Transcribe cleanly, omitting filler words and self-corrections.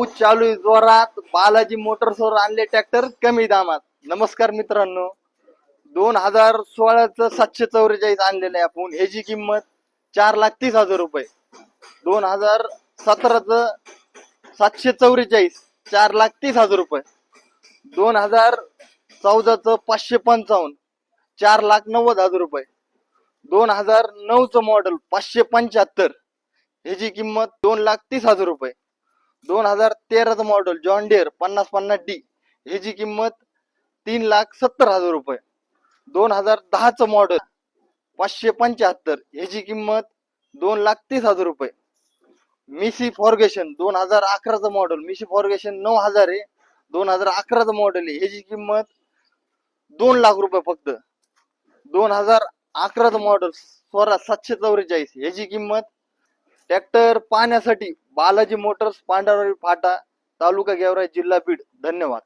पाऊस चालू आहे जोरात. बालाजी मोटर्सवर आणले ट्रॅक्टर कमी दामात. नमस्कार मित्रांनो, 2016च 744 आणलेलं आहे आपण. ह्याची किंमत 4,30,000 रुपये. 2017च 744 4,30,000 रुपये. 2014च 555 4,90,000 रुपये. 2009च मॉडेल 575 ह्याची किंमत 2,30,000 रुपये. 2013च मॉडेल जॉन डियर 5050D ह्याची किंमत 3,70,000 रुपये. 2010च मॉडेल 575 ह्याची किंमत 2,30,000 रुपये. मिसी फॉर्गेशन 2011च मॉडेल मिसी फॉर्गेशन 9,000 आहे. 2011च मॉडेल आहे. ह्याची किंमत 2,00,000 रुपये फक्त. 2011च मॉडेल स्वराज 744 ह्याची किंमत. ट्रॅक्टर पाहण्यासाठी बालाजी मोटर्स, पांढरवाडी फाटा, तालुका गेवराई, जिल्हा बीड. धन्यवाद.